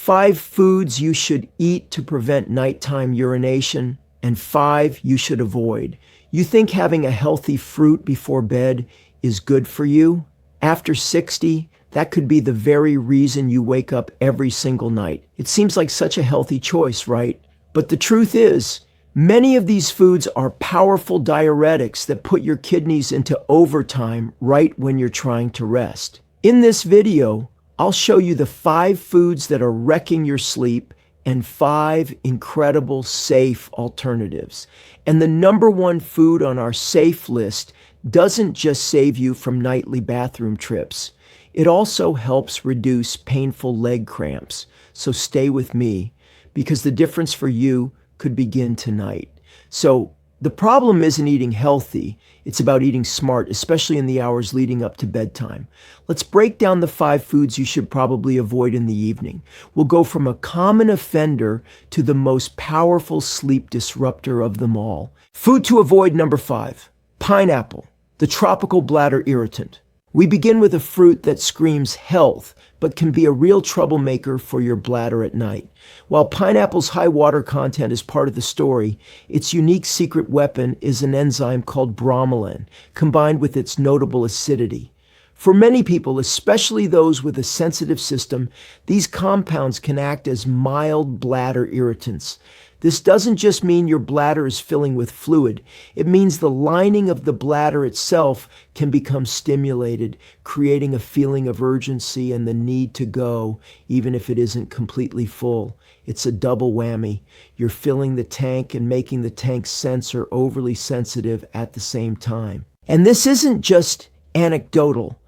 5 foods you should eat to prevent nighttime urination, and 5 you should avoid. You think having a healthy fruit before bed is good for you? After 60, that could be the very reason you wake up every single night. It seems like such a healthy choice, right? But the truth is, many of these foods are powerful diuretics that put your kidneys into overtime right when you're trying to rest. In this video, I'll show you the 5 foods that are wrecking your sleep and 5 incredible safe alternatives. And the number 1 food on our safe list doesn't just save you from nightly bathroom trips. It also helps reduce painful leg cramps. So stay with me, because the difference for you could begin tonight. So the problem isn't eating healthy, it's about eating smart, especially in the hours leading up to bedtime. Let's break down the 5 foods you should probably avoid in the evening. We'll go from a common offender to the most powerful sleep disruptor of them all. Food to avoid number 5, pineapple, the tropical bladder irritant. We begin with a fruit that screams health, but can be a real troublemaker for your bladder at night. While pineapple's high water content is part of the story, its unique secret weapon is an enzyme called bromelain, combined with its notable acidity. For many people, especially those with a sensitive system, these compounds can act as mild bladder irritants. This doesn't just mean your bladder is filling with fluid. It means the lining of the bladder itself can become stimulated, creating a feeling of urgency and the need to go, even if it isn't completely full. It's a double whammy. You're filling the tank and making the tank's sensor overly sensitive at the same time. And this isn't just anecdotal.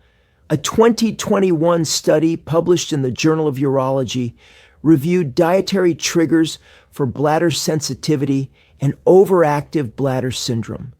A 2021 study published in the Journal of Urology reviewed dietary triggers for bladder sensitivity and overactive bladder syndrome.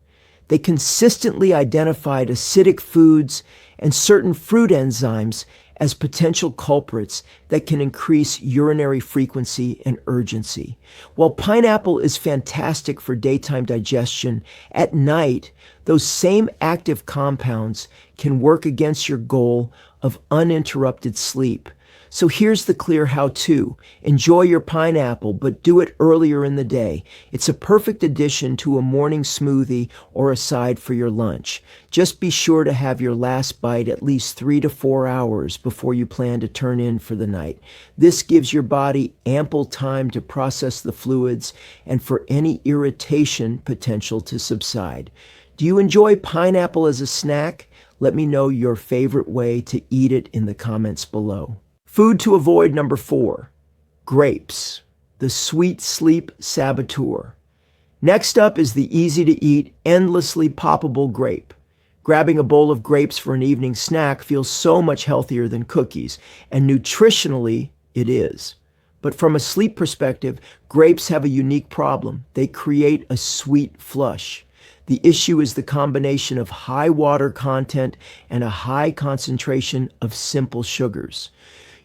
They consistently identified acidic foods and certain fruit enzymes as potential culprits that can increase urinary frequency and urgency. While pineapple is fantastic for daytime digestion, at night, those same active compounds can work against your goal of uninterrupted sleep. So here's the clear how-to. Enjoy your pineapple, but do it earlier in the day. It's a perfect addition to a morning smoothie or a side for your lunch. Just be sure to have your last bite at least 3 to 4 hours before you plan to turn in for the night. This gives your body ample time to process the fluids and for any irritation potential to subside. Do you enjoy pineapple as a snack? Let me know your favorite way to eat it in the comments below. Food to avoid number 4, grapes, the sweet sleep saboteur. Next up is the easy-to-eat, endlessly poppable grape. Grabbing a bowl of grapes for an evening snack feels so much healthier than cookies, and nutritionally, it is. But from a sleep perspective, grapes have a unique problem. They create a sweet flush. The issue is the combination of high water content and a high concentration of simple sugars.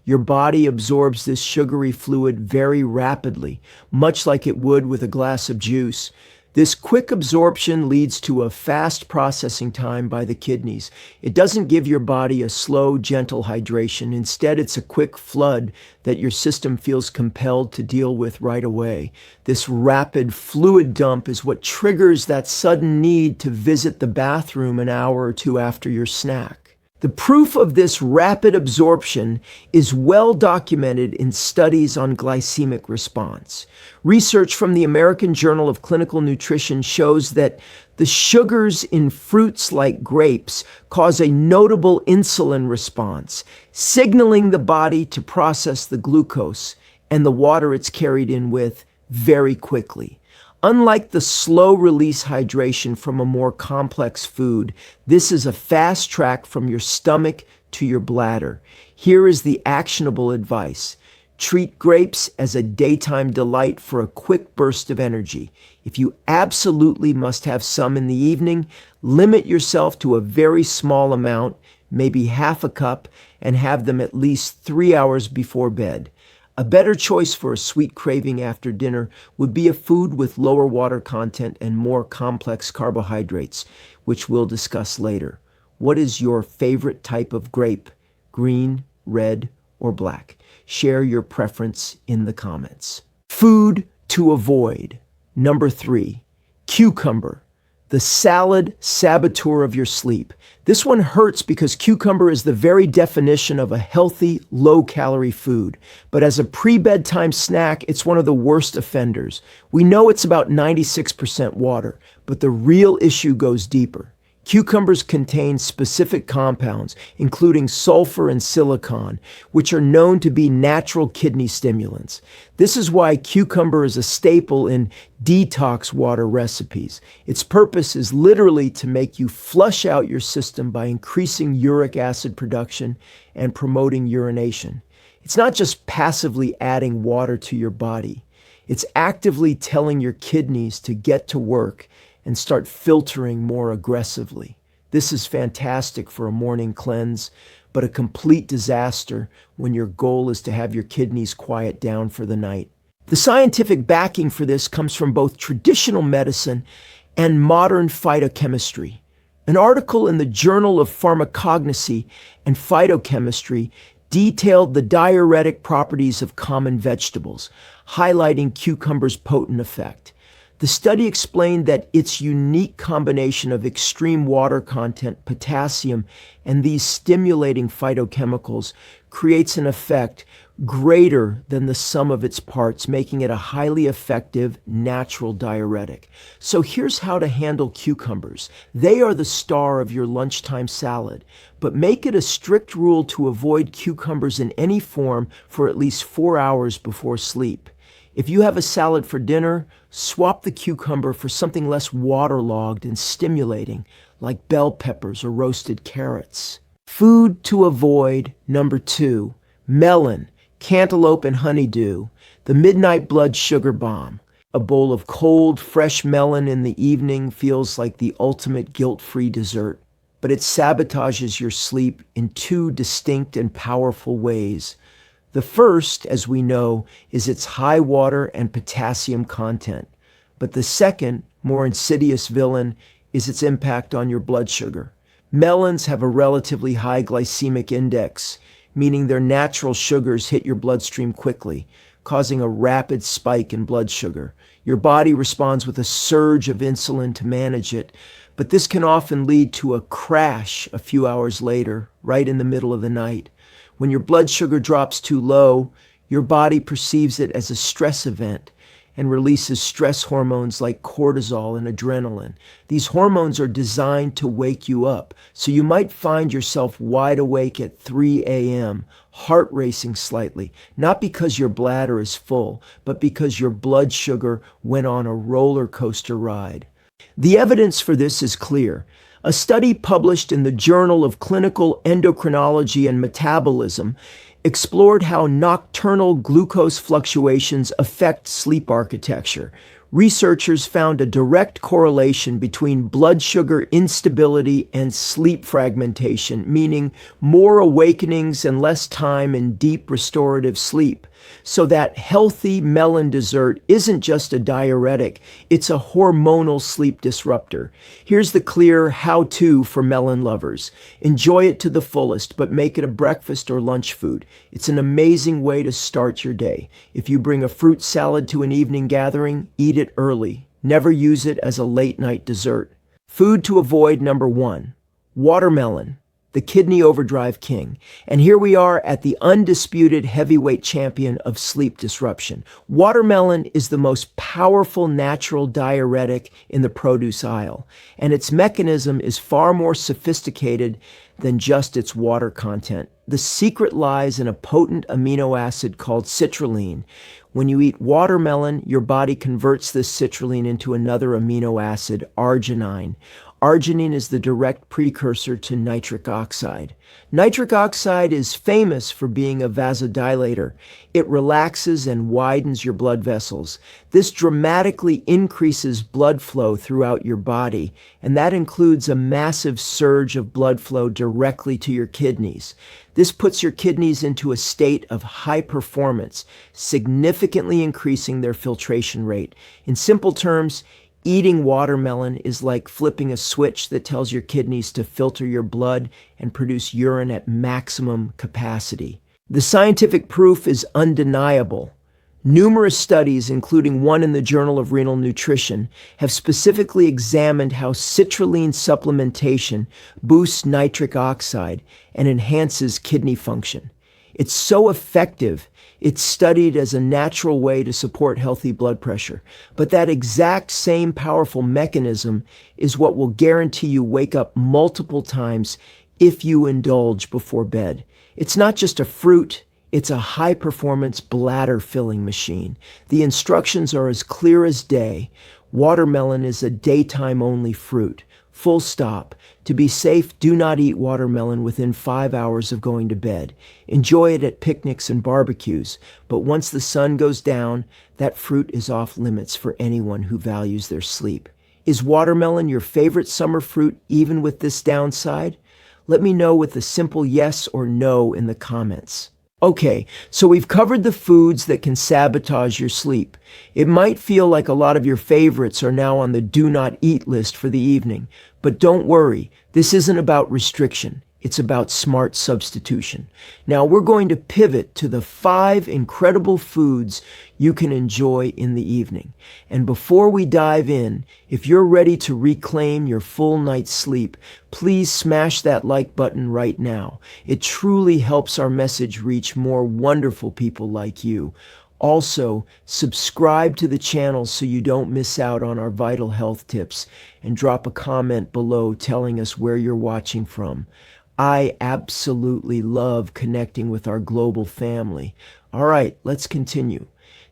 Your body absorbs this sugary fluid very rapidly, much like it would with a glass of juice. This quick absorption leads to a fast processing time by the kidneys. It doesn't give your body a slow, gentle hydration. Instead, it's a quick flood that your system feels compelled to deal with right away. This rapid fluid dump is what triggers that sudden need to visit the bathroom an hour or two after your snack. The proof of this rapid absorption is well documented in studies on glycemic response. Research from the American Journal of Clinical Nutrition shows that the sugars in fruits like grapes cause a notable insulin response, signaling the body to process the glucose and the water it's carried in with very quickly. Unlike the slow-release hydration from a more complex food, this is a fast track from your stomach to your bladder. Here is the actionable advice. Treat grapes as a daytime delight for a quick burst of energy. If you absolutely must have some in the evening, limit yourself to a very small amount, maybe half a cup, and have them at least 3 hours before bed. A better choice for a sweet craving after dinner would be a food with lower water content and more complex carbohydrates, which we'll discuss later. What is your favorite type of grape? Green, red, or black? Share your preference in the comments. Food to avoid. Number 3, cucumber, the salad saboteur of your sleep. This one hurts because cucumber is the very definition of a healthy, low-calorie food. But as a pre-bedtime snack, it's one of the worst offenders. We know it's about 96% water, but the real issue goes deeper. Cucumbers contain specific compounds, including sulfur and silicon, which are known to be natural kidney stimulants. This is why cucumber is a staple in detox water recipes. Its purpose is literally to make you flush out your system by increasing uric acid production and promoting urination. It's not just passively adding water to your body. It's actively telling your kidneys to get to work and start filtering more aggressively. This is fantastic for a morning cleanse, but a complete disaster when your goal is to have your kidneys quiet down for the night. The scientific backing for this comes from both traditional medicine and modern phytochemistry. An article in the Journal of Pharmacognosy and Phytochemistry detailed the diuretic properties of common vegetables, highlighting cucumber's potent effect. The study explained that its unique combination of extreme water content, potassium, and these stimulating phytochemicals creates an effect greater than the sum of its parts, making it a highly effective natural diuretic. So here's how to handle cucumbers. They are the star of your lunchtime salad, but make it a strict rule to avoid cucumbers in any form for at least 4 hours before sleep. If you have a salad for dinner, swap the cucumber for something less waterlogged and stimulating, like bell peppers or roasted carrots. Food to avoid. Number 2, melon, cantaloupe, and honeydew, the midnight blood sugar bomb. A bowl of cold, fresh melon in the evening feels like the ultimate guilt-free dessert, but it sabotages your sleep in 2 distinct and powerful ways. The first, as we know, is its high water and potassium content. But the second, more insidious villain is its impact on your blood sugar. Melons have a relatively high glycemic index, meaning their natural sugars hit your bloodstream quickly, causing a rapid spike in blood sugar. Your body responds with a surge of insulin to manage it, but this can often lead to a crash a few hours later, right in the middle of the night. When your blood sugar drops too low, your body perceives it as a stress event and releases stress hormones like cortisol and adrenaline. These hormones are designed to wake you up, so you might find yourself wide awake at 3 a.m., heart racing slightly, not because your bladder is full, but because your blood sugar went on a roller coaster ride. The evidence for this is clear. A study published in the Journal of Clinical Endocrinology and Metabolism explored how nocturnal glucose fluctuations affect sleep architecture. Researchers found a direct correlation between blood sugar instability and sleep fragmentation, meaning more awakenings and less time in deep restorative sleep. So that healthy melon dessert isn't just a diuretic, it's a hormonal sleep disruptor. Here's the clear how-to for melon lovers. Enjoy it to the fullest, but make it a breakfast or lunch food. It's an amazing way to start your day. If you bring a fruit salad to an evening gathering, eat it early. Never use it as a late-night dessert. Food to avoid. Number 1, watermelon, the kidney overdrive king. And here we are at the undisputed heavyweight champion of sleep disruption. Watermelon is the most powerful natural diuretic in the produce aisle, and its mechanism is far more sophisticated than just its water content. The secret lies in a potent amino acid called citrulline. When you eat watermelon, your body converts this citrulline into another amino acid, arginine. Arginine is the direct precursor to nitric oxide. Nitric oxide is famous for being a vasodilator. It relaxes and widens your blood vessels. This dramatically increases blood flow throughout your body, and that includes a massive surge of blood flow directly to your kidneys. This puts your kidneys into a state of high performance, significantly increasing their filtration rate. In simple terms, eating watermelon is like flipping a switch that tells your kidneys to filter your blood and produce urine at maximum capacity. The scientific proof is undeniable. Numerous studies, including one in the Journal of Renal Nutrition, have specifically examined how citrulline supplementation boosts nitric oxide and enhances kidney function. It's so effective, it's studied as a natural way to support healthy blood pressure. But that exact same powerful mechanism is what will guarantee you wake up multiple times if you indulge before bed. It's not just a fruit, it's a high-performance bladder filling machine. The instructions are as clear as day. Watermelon is a daytime-only fruit. Full stop. To be safe, do not eat watermelon within 5 hours of going to bed. Enjoy it at picnics and barbecues, but once the sun goes down, that fruit is off limits for anyone who values their sleep. Is watermelon your favorite summer fruit even with this downside? Let me know with a simple yes or no in the comments. Okay, so we've covered the foods that can sabotage your sleep. It might feel like a lot of your favorites are now on the do not eat list for the evening, but don't worry, this isn't about restriction. It's about smart substitution. Now we're going to pivot to the 5 incredible foods you can enjoy in the evening. And before we dive in, if you're ready to reclaim your full night's sleep, please smash that like button right now. It truly helps our message reach more wonderful people like you. Also, subscribe to the channel so you don't miss out on our vital health tips, and drop a comment below telling us where you're watching from. I absolutely love connecting with our global family. All right, let's continue.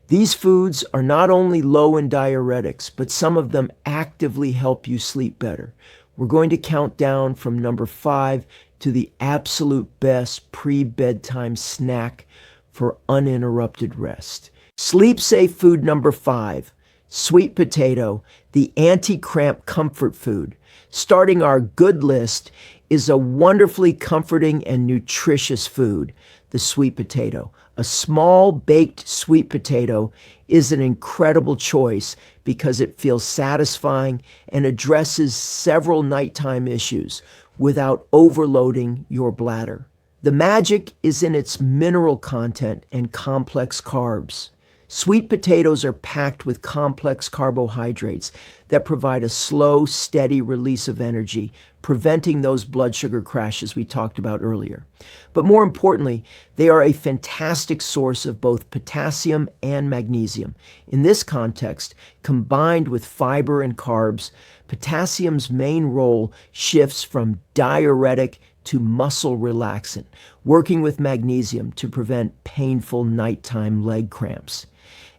These foods are not only low in diuretics, but some of them actively help you sleep better. We're going to count down from number 5 to the absolute best pre-bedtime snack for uninterrupted rest. Sleep-safe food number 5, sweet potato, the anti-cramp comfort food. Starting our good list is a wonderfully comforting and nutritious food, the sweet potato. A small baked sweet potato is an incredible choice because it feels satisfying and addresses several nighttime issues without overloading your bladder. The magic is in its mineral content and complex carbs. Sweet potatoes are packed with complex carbohydrates that provide a slow, steady release of energy, preventing those blood sugar crashes we talked about earlier. But more importantly, they are a fantastic source of both potassium and magnesium. In this context, combined with fiber and carbs, potassium's main role shifts from diuretic to muscle relaxant, working with magnesium to prevent painful nighttime leg cramps.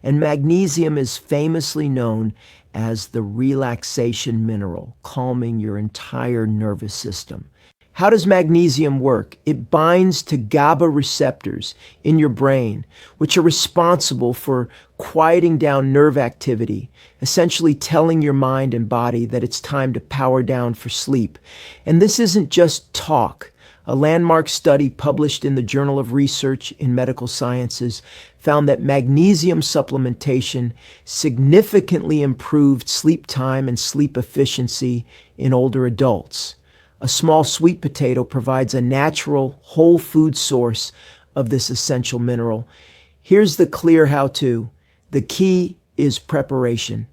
And magnesium is famously known as the relaxation mineral, calming your entire nervous system. How does magnesium work? It binds to GABA receptors in your brain, which are responsible for quieting down nerve activity, essentially telling your mind and body that it's time to power down for sleep. And this isn't just talk. A landmark study published in the Journal of Research in Medical Sciences found that magnesium supplementation significantly improved sleep time and sleep efficiency in older adults. A small sweet potato provides a natural, whole food source of this essential mineral. Here's the clear how-to. The key is preparation.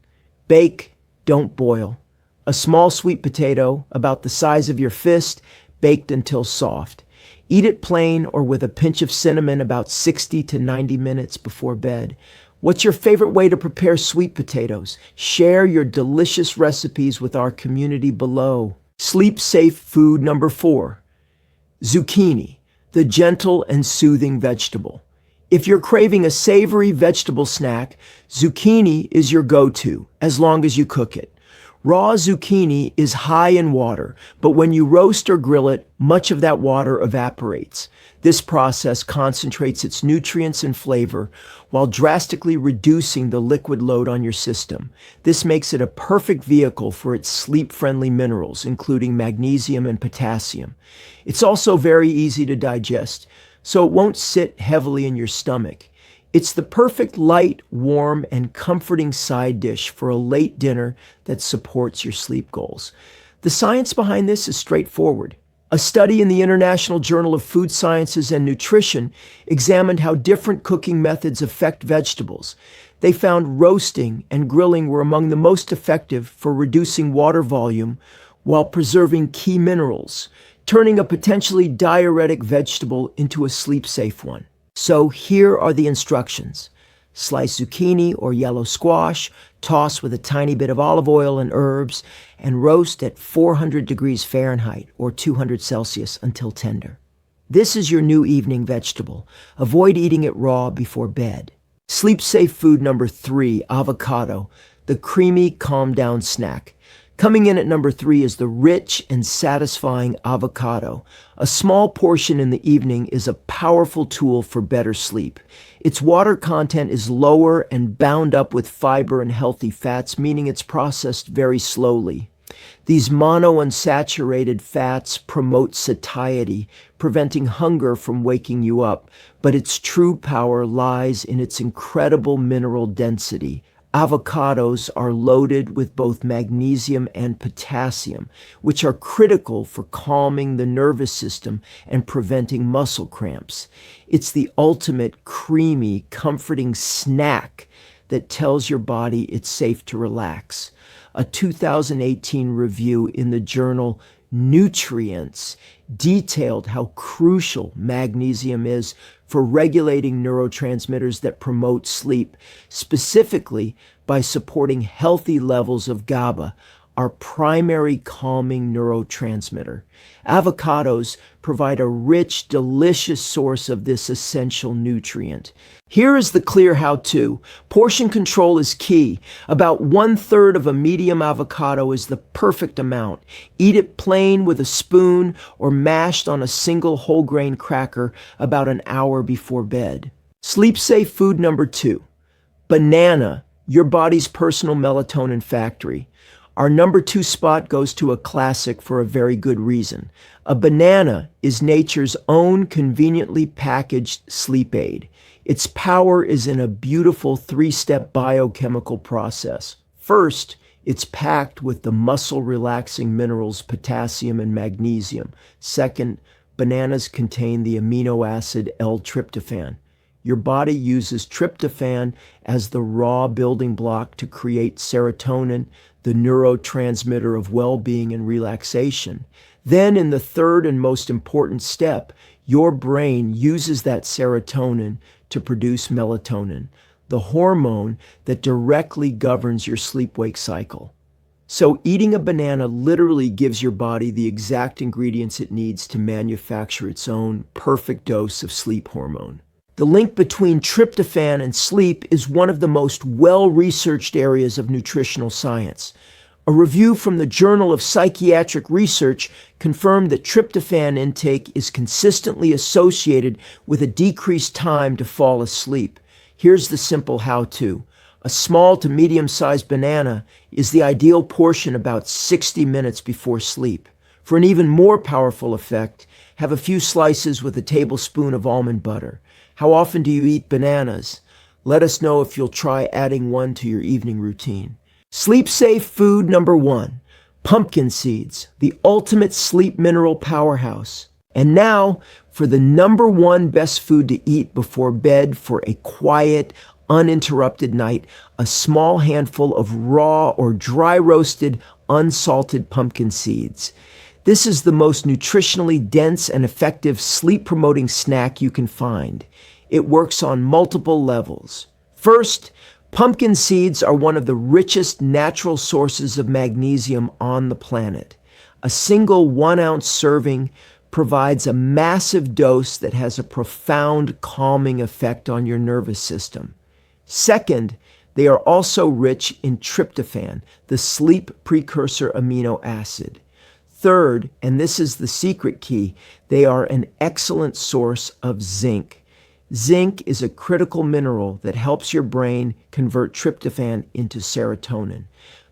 Bake, don't boil. A small sweet potato, about the size of your fist, baked until soft. Eat it plain or with a pinch of cinnamon about 60 to 90 minutes before bed. What's your favorite way to prepare sweet potatoes? Share your delicious recipes with our community below. Sleep-safe food number 4, zucchini, the gentle and soothing vegetable. If you're craving a savory vegetable snack, zucchini is your go-to, as long as you cook it. Raw zucchini is high in water, but when you roast or grill it, much of that water evaporates. This process concentrates its nutrients and flavor while drastically reducing the liquid load on your system. This makes it a perfect vehicle for its sleep-friendly minerals, including magnesium and potassium. It's also very easy to digest, so it won't sit heavily in your stomach. It's the perfect light, warm, and comforting side dish for a late dinner that supports your sleep goals. The science behind this is straightforward. A study in the International Journal of Food Sciences and Nutrition examined how different cooking methods affect vegetables. They found roasting and grilling were among the most effective for reducing water volume while preserving key minerals, turning a potentially diuretic vegetable into a sleep-safe one. So here are the instructions. Slice zucchini or yellow squash, toss with a tiny bit of olive oil and herbs, and roast at 400 degrees Fahrenheit or 200 Celsius until tender. This is your new evening vegetable. Avoid eating it raw before bed. Sleep-safe food number 3, avocado, the creamy, calm-down snack. Coming in at number 3 is the rich and satisfying avocado. A small portion in the evening is a powerful tool for better sleep. Its water content is lower and bound up with fiber and healthy fats, meaning it's processed very slowly. These monounsaturated fats promote satiety, preventing hunger from waking you up, but its true power lies in its incredible mineral density. Avocados are loaded with both magnesium and potassium, which are critical for calming the nervous system and preventing muscle cramps. It's the ultimate creamy, comforting snack that tells your body it's safe to relax. A 2018 review in the journal Nutrients detailed how crucial magnesium is for regulating neurotransmitters that promote sleep, specifically by supporting healthy levels of GABA, our primary calming neurotransmitter. Avocados provide a rich, delicious source of this essential nutrient. Here is the clear how-to. Portion control is key. About 1/3 of a medium avocado is the perfect amount. Eat it plain with a spoon or mashed on a single whole grain cracker about an hour before bed. Sleep-safe food number 2, banana, your body's personal melatonin factory. Our number 2 spot goes to a classic for a very good reason. A banana is nature's own conveniently packaged sleep aid. Its power is in a beautiful 3-step biochemical process. First, it's packed with the muscle-relaxing minerals potassium and magnesium. Second, bananas contain the amino acid L-tryptophan. Your body uses tryptophan as the raw building block to create serotonin, the neurotransmitter of well-being and relaxation. Then, in the third and most important step, your brain uses that serotonin to produce melatonin, the hormone that directly governs your sleep-wake cycle. So eating a banana literally gives your body the exact ingredients it needs to manufacture its own perfect dose of sleep hormone. The link between tryptophan and sleep is one of the most well-researched areas of nutritional science. A review from the Journal of Psychiatric Research confirmed that tryptophan intake is consistently associated with a decreased time to fall asleep. Here's the simple how-to. A small to medium-sized banana is the ideal portion about 60 minutes before sleep. For an even more powerful effect, have a few slices with a tablespoon of almond butter. How often do you eat bananas? Let us know if you'll try adding one to your evening routine. Sleep-safe food number 1, pumpkin seeds, the ultimate sleep mineral powerhouse. And now for the number 1 best food to eat before bed for a quiet, uninterrupted night, a small handful of raw or dry roasted, unsalted pumpkin seeds. This is the most nutritionally dense and effective sleep-promoting snack you can find. It works on multiple levels. First, pumpkin seeds are one of the richest natural sources of magnesium on the planet. A single 1-ounce serving provides a massive dose that has a profound calming effect on your nervous system. Second, they are also rich in tryptophan, the sleep precursor amino acid. Third, and this is the secret key, they are an excellent source of zinc. Zinc is a critical mineral that helps your brain convert tryptophan into serotonin.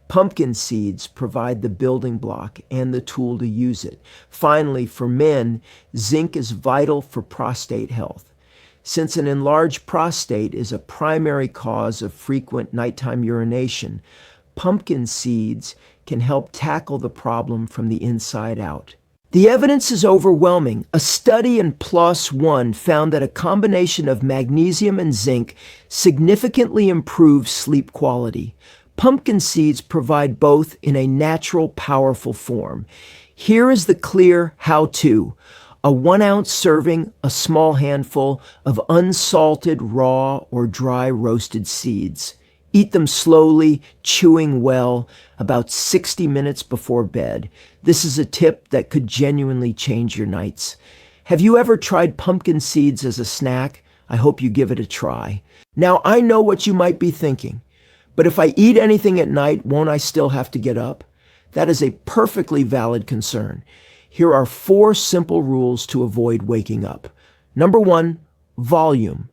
Pumpkin seeds provide the building block and the tool to use it. Finally, for men, zinc is vital for prostate health. Since an enlarged prostate is a primary cause of frequent nighttime urination, pumpkin seeds can help tackle the problem from the inside out. The evidence is overwhelming. A study in PLOS One found that a combination of magnesium and zinc significantly improves sleep quality. Pumpkin seeds provide both in a natural, powerful form. Here is the clear how-to. A 1-ounce serving, a small handful of unsalted, raw, or dry roasted seeds. Eat them slowly, chewing well, about 60 minutes before bed. This is a tip that could genuinely change your nights. Have you ever tried pumpkin seeds as a snack? I hope you give it a try. Now, I know what you might be thinking, but if I eat anything at night, won't I still have to get up? That is a perfectly valid concern. Here are 4 simple rules to avoid waking up. Number 1, volume.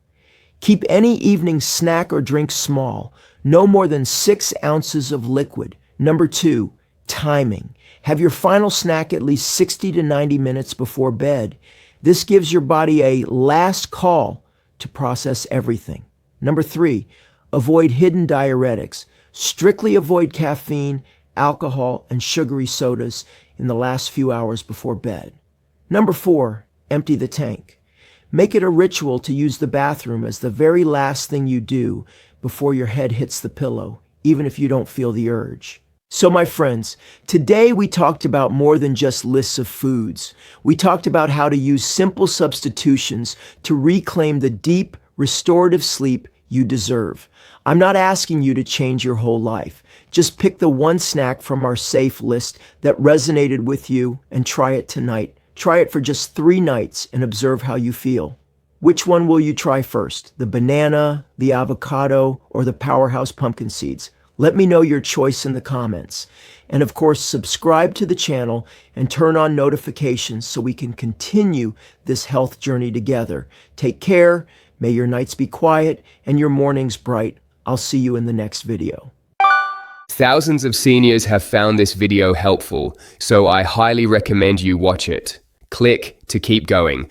Keep any evening snack or drink small, no more than 6 ounces of liquid. Number 2, timing. Have your final snack at least 60 to 90 minutes before bed. This gives your body a last call to process everything. Number 3, avoid hidden diuretics. Strictly avoid caffeine, alcohol, and sugary sodas in the last few hours before bed. Number 4, empty the tank. Make it a ritual to use the bathroom as the very last thing you do before your head hits the pillow, even if you don't feel the urge. So my friends, today we talked about more than just lists of foods. We talked about how to use simple substitutions to reclaim the deep, restorative sleep you deserve. I'm not asking you to change your whole life. Just pick the one snack from our safe list that resonated with you and try it tonight. Try it for just 3 nights and observe how you feel. Which one will you try first? The banana, the avocado, or the powerhouse pumpkin seeds? Let me know your choice in the comments. And of course, subscribe to the channel and turn on notifications so we can continue this health journey together. Take care, may your nights be quiet and your mornings bright. I'll see you in the next video. Thousands of seniors have found this video helpful, so I highly recommend you watch it. Click to keep going.